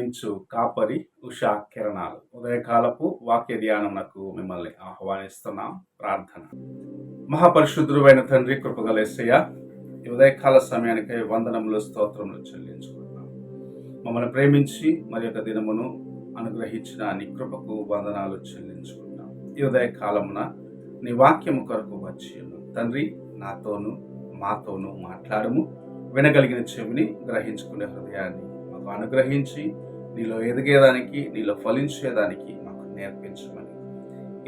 ప్రేమించు కాపరి ఉషా కిరణాలు ఉదయకాలపు వాక్య ధ్యానమునకు మిమ్మల్ని ఆహ్వానిస్తున్నాం. ప్రార్థన. మహాపరిశుద్ధుడైన తండ్రి, కృపగలేసయ్య, ఈ ఉదయకాల సమయానికి వందనములు స్తోత్రములు చెల్లించుకుంటున్నాం. మమ్మల్ని ప్రేమించి మరి యొక్క దినమును అనుగ్రహించిన నీ కృపకు వందనాలు చెల్లించుకుంటున్నాం. ఈ ఉదయకాలమున నీ వాక్యము కొరకు వచ్చి తండ్రి, నాతోను మాతోను మాట్లాడము. వినగలిగిన చెవిని, గ్రహించుకునే హృదయాన్ని మాకు అనుగ్రహించి నీలో ఎదిగేదానికి, నీలో ఫలించేదానికి మాకు నేర్పించమని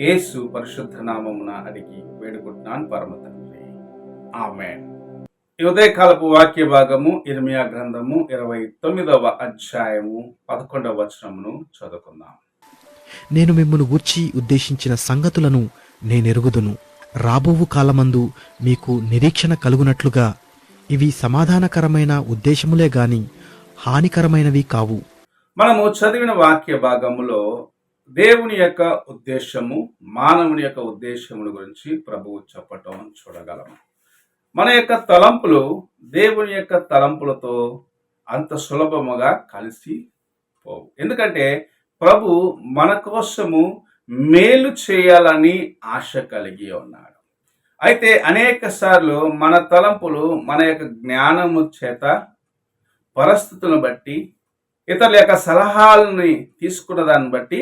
యేసు పరిశుద్ధ నామమున అడిగి వేడుకుంటున్నాను పరమ తండ్రి, ఆమేన్. ఈ ఉదయకాలపు వాక్య భాగము ఇర్మియా గ్రంథము 29వ అధ్యాయము 11వ వచనమును చదువుకుందాం. నేను మిమ్మును గూర్చి ఉద్దేశించిన సంగతులను నేనెరుగుదును. రాబోవు కాలమందు మీకు నిరీక్షణ కలుగునట్లుగా ఇవి సమాధానకరమైన ఉద్దేశములే గాని హానికరమైనవి కావు. మనము చదివిన వాక్య భాగములో దేవుని యొక్క ఉద్దేశము, మానవుని యొక్క ఉద్దేశముల గురించి ప్రభువు చెప్పటం చూడగలము. మన యొక్క తలంపులు దేవుని యొక్క తలంపులతో అంత సులభముగా కలిసి పోవు. ఎందుకంటే ప్రభు మన కోసము మేలు చేయాలని ఆశ కలిగి ఉన్నాడు. అయితే అనేక సార్లు మన తలంపులు మన యొక్క జ్ఞానము చేత, పరిస్థితులను బట్టి, ఇతరుల యొక్క సలహాలని తీసుకున్న దాన్ని బట్టి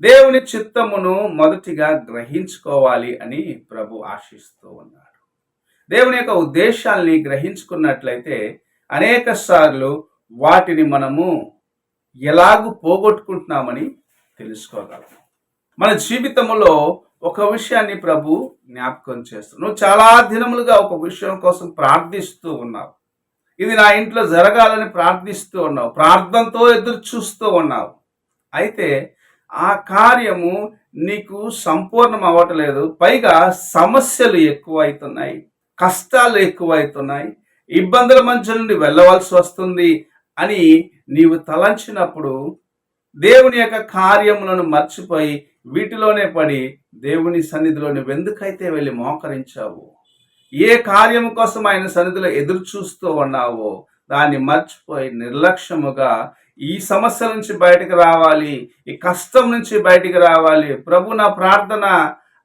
దేవుని చిత్తమును మొదటిగా గ్రహించుకోవాలి అని ప్రభు ఆశిస్తూ ఉన్నాడు. దేవుని యొక్క ఉద్దేశాల్ని గ్రహించుకున్నట్లయితే అనేక సార్లు వాటిని మనము ఎలాగూ పోగొట్టుకుంటున్నామని తెలుసుకోగలము. మన జీవితంలో ఒక విషయాన్ని ప్రభు జ్ఞాపకం చేస్తాడు. నువ్వు చాలా దినములుగా ఒక విషయం కోసం ప్రార్థిస్తూ ఉన్నావు. ఇది నా ఇంట్లో జరగాలని ప్రార్థిస్తూ ఉన్నావు, ప్రార్థనతో ఎదురు చూస్తూ ఉన్నావు. అయితే ఆ కార్యము నీకు సంపూర్ణం అవ్వట్లేదు. పైగా సమస్యలు ఎక్కువైతున్నాయి, కష్టాలు ఎక్కువైతున్నాయి, ఇబ్బందుల మధ్య నుండి వెళ్ళవలసి వస్తుంది అని నీవు తలంచినప్పుడు దేవుని యొక్క కార్యములను మర్చిపోయి వీటిలోనే పడి దేవుని సన్నిధిలో నువ్వెందుకైతే వెళ్ళి మోకరించావు, ఏ కార్యము కోసం ఆయన సన్నిధిలో ఎదురు చూస్తూ ఉన్నావో దాన్ని మర్చిపోయి నిర్లక్ష్యముగా ఈ సమస్య నుంచి బయటకు రావాలి, ఈ కష్టం నుంచి బయటికి రావాలి, ప్రభు నా ప్రార్థన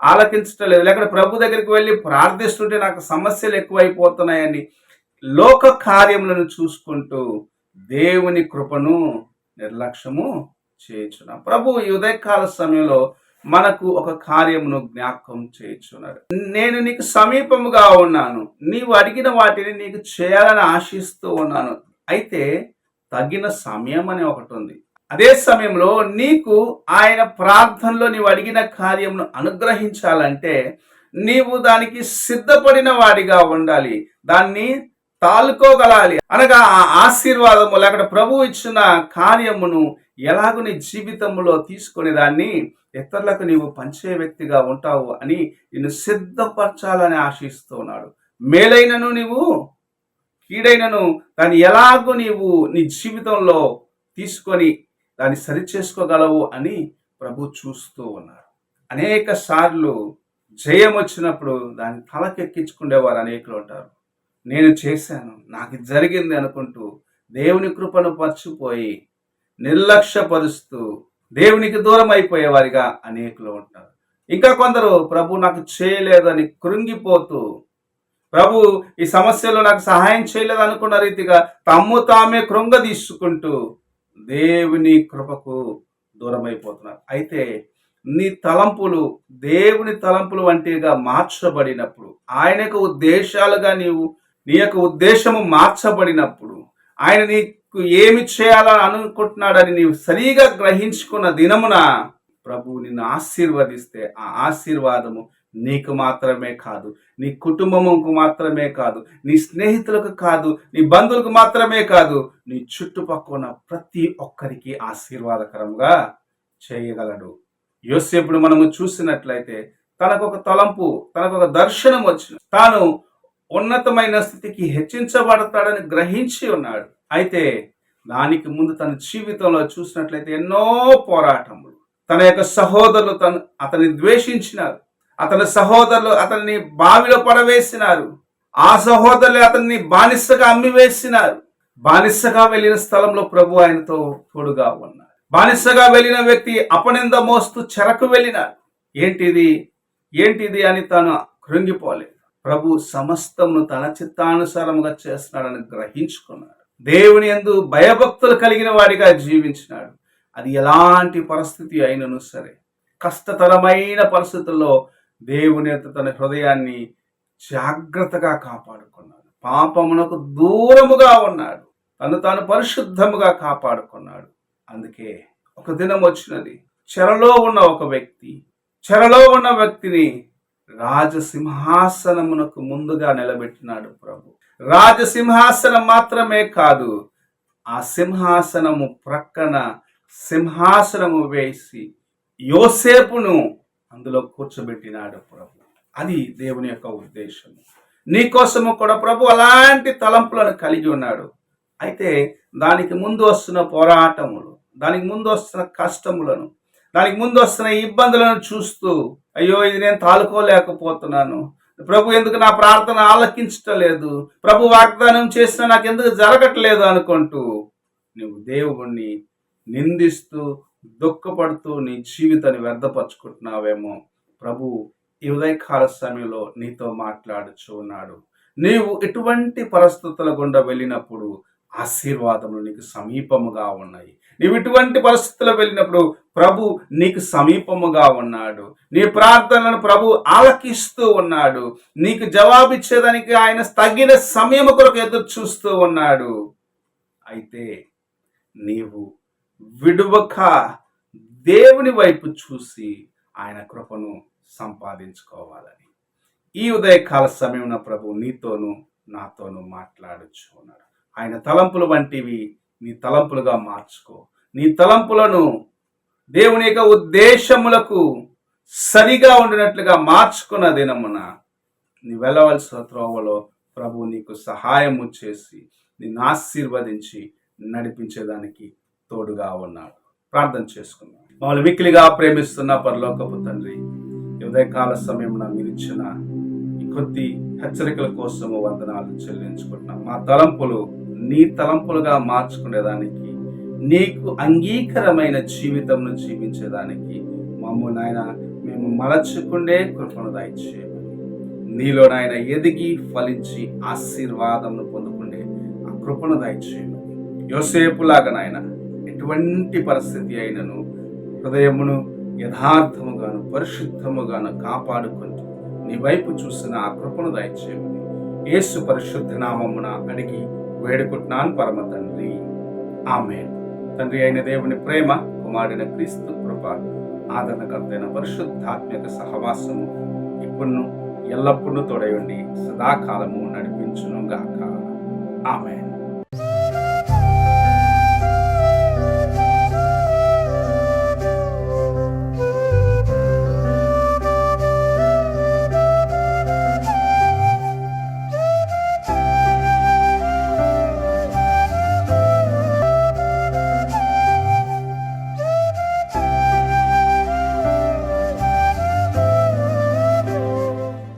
ఆలకించటం లేదు, లేకపోతే ప్రభు దగ్గరికి వెళ్ళి ప్రార్థిస్తుంటే నాకు సమస్యలు ఎక్కువైపోతున్నాయని లోక కార్యములను చూసుకుంటూ దేవుని కృపను నిర్లక్ష్యము చేయించున్నాం. ప్రభు ఈ ఉదయకాల సమయంలో మనకు ఒక కార్యమును జ్ఞాపకం చేయించున్నాడు. నేను నీకు సమీపముగా ఉన్నాను, నీవు అడిగిన వాటిని నీకు చేయాలని ఆశిస్తూ ఉన్నాను. అయితే తగిన సమయం అని ఒకటి ఉంది. అదే సమయంలో నీకు ఆయన ప్రార్థనలో నీవు అడిగిన కార్యమును అనుగ్రహించాలంటే నీవు దానికి సిద్ధపడిన వాడిగా ఉండాలి, దాన్ని తాలుకోగలాలి. అనగా ఆ ఆశీర్వాదము లేకపోతే ప్రభు ఇచ్చిన కార్యమును ఎలాగో నీ జీవితంలో తీసుకునే దాన్ని ఇతరులకు నీవు పంచే వ్యక్తిగా ఉంటావు అని నిన్ను సిద్ధపరచాలని ఆశిస్తున్నాడు. మేలైనను నీవు కీడైనను దాన్ని ఎలాగో నీవు నీ జీవితంలో తీసుకొని దాన్ని సరిచేసుకోగలవు అని ప్రభు చూస్తూ ఉన్నాడు. అనేక సార్లు జయం వచ్చినప్పుడు దాన్ని తలకెక్కించుకునేవారు అనేకులు ఉంటారు. నేను చేశాను, నాకు జరిగింది అనుకుంటూ దేవుని కృపను మర్చిపోయి నిర్లక్ష్యపరుస్తూ దేవునికి దూరం అయిపోయేవారిగా అనేకులు ఉంటారు. ఇంకా కొందరు ప్రభు నాకు చేయలేదని కృంగిపోతూ, ప్రభు ఈ సమస్యలో నాకు సహాయం చేయలేదు అనుకున్న రీతిగా తమ్ము తామే కృంగదీసుకుంటూ దేవుని కృపకు దూరం అయిపోతున్నారు. అయితే నీ తలంపులు దేవుని తలంపులు వంటిగా మార్చబడినప్పుడు, ఆయన యొక్క ఉద్దేశాలుగా నీ యొక్క ఉద్దేశము మార్చబడినప్పుడు, ఆయన నీకు ఏమి చేయాలని అనుకుంటున్నాడని నీవు సరిగా గ్రహించుకున్న దినమున ప్రభు నిన్ను ఆశీర్వదిస్తే ఆ ఆశీర్వాదము నీకు మాత్రమే కాదు, నీ కుటుంబముకు మాత్రమే కాదు, నీ స్నేహితులకు కాదు, నీ బంధువులకు మాత్రమే కాదు, నీ చుట్టుపక్కల ప్రతి ఒక్కరికి ఆశీర్వాదకరంగా చేయగలడు. యోసేపును మనము చూసినట్లయితే తనకొక తలంపు, తనకొక దర్శనం వచ్చిన తాను ఉన్నతమైన స్థితికి హెచ్చించబడతాడని గ్రహించి ఉన్నాడు. అయితే దానికి ముందు తన జీవితంలో చూసినట్లయితే ఎన్నో పోరాటములు, తన యొక్క సహోదరులు అతన్ని ద్వేషించినారు, అతని సహోదరులు అతన్ని బావిలో పడవేసినారు, ఆ సహోదరులు అతన్ని బానిసగా అమ్మివేసినారు. బానిసగా వెళ్ళిన స్థలంలో ప్రభు ఆయనతో తోడుగా ఉన్నాడు. బానిసగా వెళ్ళిన వ్యక్తి అపనింద మోస్తూ చెరకు వెళ్ళినాడు. ఏంటిది అని తాను కృంగిపోలేదు. ప్రభు సమస్తమును తన చిత్తానుసారముగా చేస్తున్నాడని గ్రహించుకున్నాడు. దేవుని యందు భయభక్తులు కలిగిన వాడిగా జీవించినాడు. అది ఎలాంటి పరిస్థితి అయినను సరే, కష్టతరమైన పరిస్థితుల్లో దేవుని యొక్క తన హృదయాన్ని జాగ్రత్తగా కాపాడుకున్నాడు. పాపమునకు దూరముగా ఉన్నాడు. తను తాను పరిశుద్ధముగా కాపాడుకున్నాడు. అందుకే ఒక దినం వచ్చినది, చెరలో ఉన్న వ్యక్తిని రాజసింహాసనమునకు ముందుగా నిలబెట్టినాడు ప్రభు. రాజసింహాసనం మాత్రమే కాదు, ఆ సింహాసనము ప్రక్కన సింహాసనము వేసి యోసేపును అందులో కూర్చోబెట్టినాడు ప్రభు. అది దేవుని యొక్క ఉద్దేశం. నీకోసము కూడా ప్రభు అలాంటి తలంపులను కలిగి ఉన్నాడు. అయితే దానికి ముందు వస్తున్న పోరాటములు, దానికి ముందు వస్తున్న కష్టములను, దానికి ముందు వస్తున్న ఇబ్బందులను చూస్తూ, అయ్యో ఇది నేను తాలుకోలేకపోతున్నాను, ప్రభు ఎందుకు నా ప్రార్థన ఆలకించటలేదు, ప్రభు వాగ్దానం చేసినా నాకు ఎందుకు జరగట్లేదు అనుకుంటూ నువ్వు దేవుణ్ణి నిందిస్తూ దుఃఖపడుతూ నీ జీవితాన్ని వ్యర్థపరుచుకుంటున్నావేమో. ప్రభు ఈ ఉదయకాల సమయంలో నీతో మాట్లాడుచూ ఉన్నాడు. నీవు ఎటువంటి పరిస్థితుల గుండా వెళ్ళినప్పుడు ఆశీర్వాదములు నీకు సమీపముగా ఉన్నాయి. నీవు ఇటువంటి పరిస్థితుల్లో వెళ్ళినప్పుడు ప్రభు నీకు సమీపముగా ఉన్నాడు. నీ ప్రార్థనలను ప్రభు ఆలకిస్తూ ఉన్నాడు. నీకు జవాబిచ్చేదానికి ఆయన తగిన సమయం కొరకు ఎదురు చూస్తూ ఉన్నాడు. అయితే నీవు విడువక దేవుని వైపు చూసి ఆయన కృపను సంపాదించుకోవాలని ఈ ఉదయకాల సమయంలో ప్రభు నీతోనూ నాతోనూ మాట్లాడుచు ఉన్నాడు. ఆయన తలంపులు వంటివి నీ తలంపులుగా మార్చుకో. నీ తలంపులను దేవుని యొక్క ఉద్దేశములకు సరిగా ఉండినట్లుగా మార్చుకున్న దినమున నీ వెళ్ళవలసిన త్రోవలో ప్రభు నీకు సహాయము చేసి నిన్ను ఆశీర్వదించి నడిపించేదానికి తోడుగా ఉన్నాడు. ప్రార్థన చేసుకున్నాం. మమ్మల్ని మిక్కిలిగా ప్రేమిస్తున్న పరలోకపు తండ్రి, ఉదయకాల సమయమున మీరు ఇచ్చిన ఈ కొద్ది హెచ్చరికల కోసము వందనాలు చెల్లించుకుంటున్నాం. మా తలంపులు నీ తలంపులుగా మార్చుకునేదానికి, నీకు అంగీకరమైన జీవితంను జీవించేదానికి మమ్మల్ని ఆయన మేము మలచుకుండే కృపను దయచేయమని, నీలో నాయన ఎదిగి ఫలించి ఆశీర్వాదమును పొందుకుండే ఆ కృపను దయచేయమని, యోసేపులాగా నాయన ఎటువంటి పరిస్థితి అయినను హృదయమును యథార్థముగాను పరిశుద్ధముగాను కాపాడుకుంటూ నీ వైపు చూసిన ఆ కృపను దయచేయమని యేసు పరిశుద్ధ నామమున అడిగి వేడుకుంటున్నాను పరమ తండ్రి, ఆమేన్. తండ్రి అయిన దేవుని ప్రేమ, కుమారుడైన క్రీస్తు కృప, ఆదరణకర్తైన పరిశుద్ధాత్మక సహవాసము ఇప్పుడు ఎల్లప్పుడూ తోడై ఉండి సదాకాలము నడిపించును గాక. ఆమేన్.